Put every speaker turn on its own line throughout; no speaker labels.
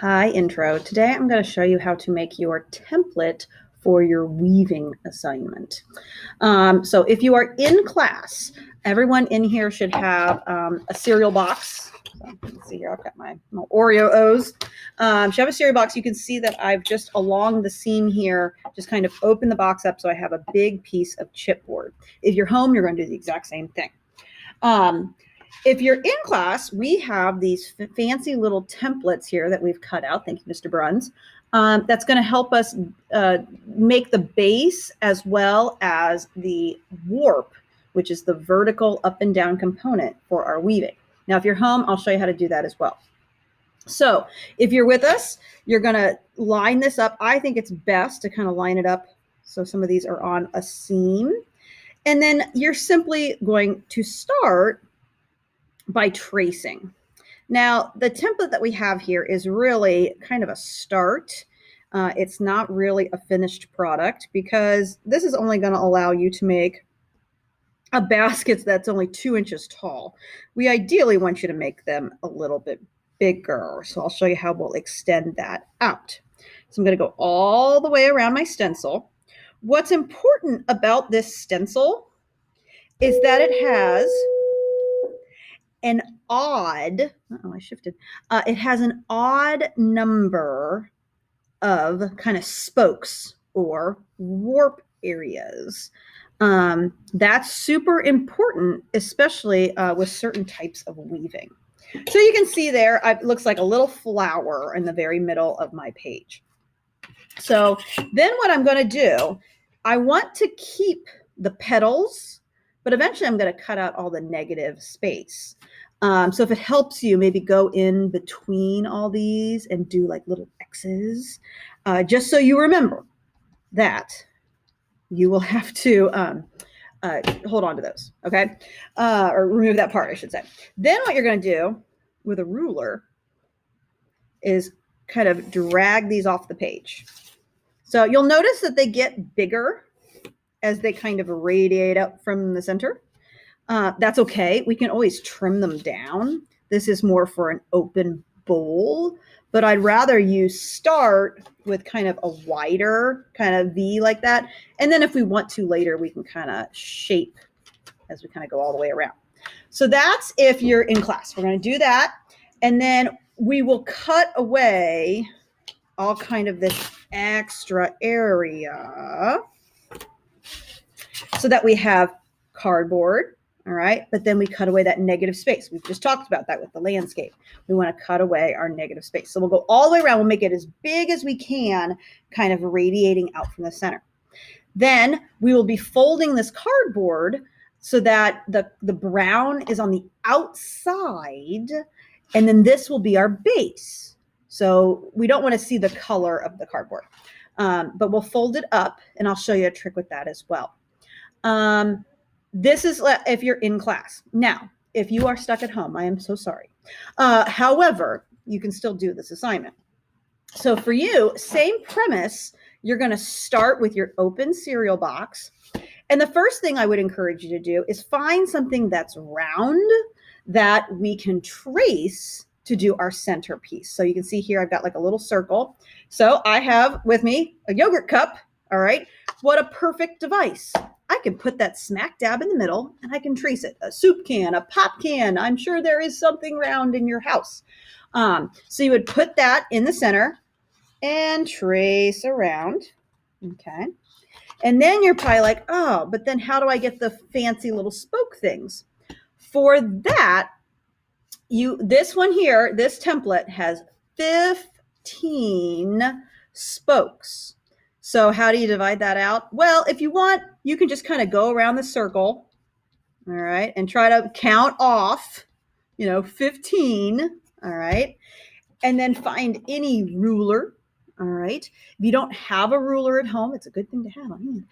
Hi, intro. Today I'm going to show you how to make your template for your weaving assignment. So if you are in class, everyone in here should have a cereal box. So let's see here, I've got my Oreo O's. Should have a cereal box. You can see that I've just along the seam here, just kind of opened the box up so I have a big piece of chipboard. If you're home, you're going to do the exact same thing. If you're in class, we have these fancy little templates here that we've cut out. Thank you, Mr. Bruns. That's going to help us make the base as well as the warp, which is the vertical up and down component for our weaving. Now, if you're home, I'll show you how to do that as well. So if you're with us, you're going to line this up. I think it's best to kind of line it up so some of these are on a seam. And then you're simply going to start by tracing. Now, the template that we have here is really kind of a start. It's not really a finished product because this is only going to allow you to make a basket that's only 2 inches tall. We ideally want you to make them a little bit bigger. So I'll show you how we'll extend that out. So I'm going to go all the way around my stencil. What's important about this stencil is that it has an odd, it has an odd number of kind of spokes or warp areas. That's super important, especially with certain types of weaving. So you can see there, it looks like a little flower in the very middle of my page. So then what I'm going to do, I want to keep the petals, but eventually I'm going to cut out all the negative space. So if it helps you, maybe go in between all these and do like little X's, just so you remember that you will have to hold on to those, okay? Or remove that part, I should say. Then what you're going to do with a ruler is kind of drag these off the page. So you'll notice that they get bigger as they kind of radiate up from the center. That's okay. We can always trim them down. This is more for an open bowl, but I'd rather you start with kind of a wider kind of V like that. And then if we want to later, we can kind of shape as we kind of go all the way around. So that's if you're in class. We're going to do that. And then we will cut away all kind of this extra area so that we have cardboard. All right. But then we cut away that negative space. We've just talked about that with the landscape. We want to cut away our negative space. So we'll go all the way around. We'll make it as big as we can, kind of radiating out from the center. Then we will be folding this cardboard so that the brown is on the outside. And then this will be our base. So we don't want to see the color of the cardboard. But we'll fold it up, and I'll show you a trick with that as well. This is if you're in class. Now, if you are stuck at home, I am so sorry. However, you can still do this assignment. So for you, same premise, you're going to start with your open cereal box. And the first thing I would encourage you to do is find something that's round that we can trace to do our centerpiece. So you can see here, I've got like a little circle. So I have with me a yogurt cup. All right. What a perfect device. I can put that smack dab in the middle and I can trace it. A soup can, a pop can. I'm sure there is something round in your house. So you would put that in the center and trace around. Okay. And then you're probably like, oh, but then how do I get the fancy little spoke things? For that, this one here, this template has 15 spokes. So how do you divide that out? Well, if you want, you can just kind of go around the circle, all right, and try to count off, 15, all right, and then find any ruler, all right. If you don't have a ruler at home, it's a good thing to have on hand.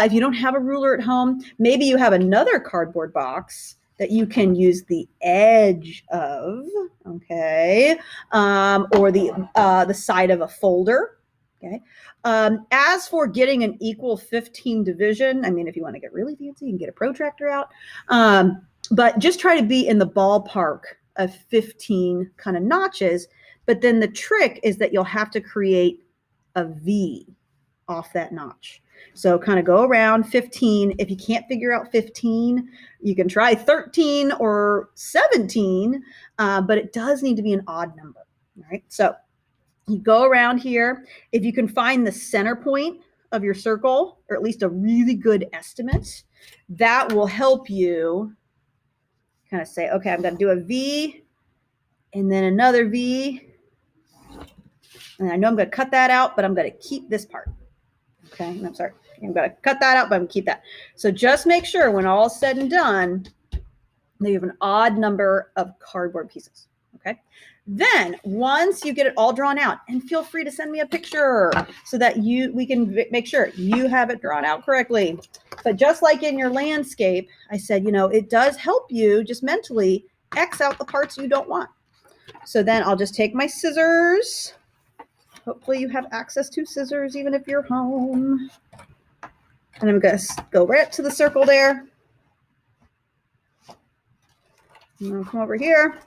If you don't have a ruler at home, maybe you have another cardboard box that you can use the edge of, okay, or the side of a folder. Okay. As for getting an equal 15 division, I mean, if you want to get really fancy, you can get a protractor out. But just try to be in the ballpark of 15 kind of notches. But then the trick is that you'll have to create a V off that notch. So kind of go around 15. If you can't figure out 15, you can try 13 or 17, but it does need to be an odd number. All right. So you go around here. If you can find the center point of your circle, or at least a really good estimate, that will help you kind of say, okay, I'm going to do a V and then another V. And I know I'm going to cut that out, but I'm going to keep this part. Okay, I'm sorry. I'm going to cut that out, but I'm going to keep that. So just make sure when all is said and done, that you have an odd number of cardboard pieces. Okay. Then once you get it all drawn out, and feel free to send me a picture so that we can make sure you have it drawn out correctly. But just like in your landscape, I said, it does help you just mentally X out the parts you don't want. So then I'll just take my scissors. Hopefully you have access to scissors even if you're home. And I'm going to go right up to the circle there. I'm going to come over here.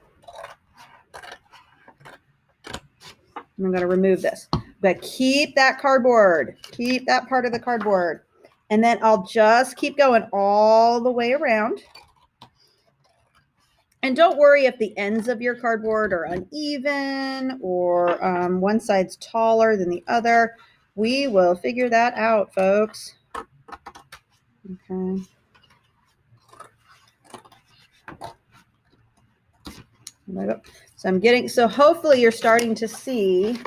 And I'm going to remove this. But keep that cardboard. Keep that part of the cardboard. And then I'll just keep going all the way around. And don't worry if the ends of your cardboard are uneven or one side's taller than the other. We will figure that out, folks. Okay. So hopefully you're starting to see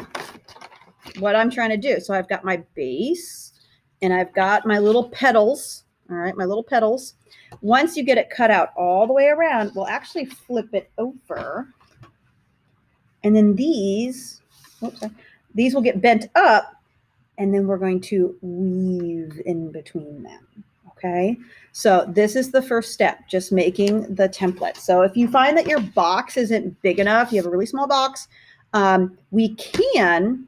what I'm trying to do. So I've got my base and I've got my little petals. All right, my little petals. Once you get it cut out all the way around, we'll actually flip it over. And then these will get bent up, and then we're going to weave in between them. Okay, so this is the first step, just making the template. So if you find that your box isn't big enough, you have a really small box, we can,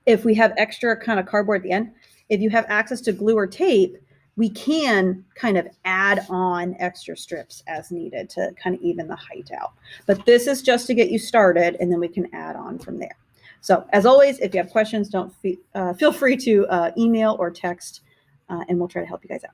if we have extra kind of cardboard at the end, if you have access to glue or tape, we can kind of add on extra strips as needed to kind of even the height out. But this is just to get you started, and then we can add on from there. So as always, if you have questions, feel free to email or text, and we'll try to help you guys out.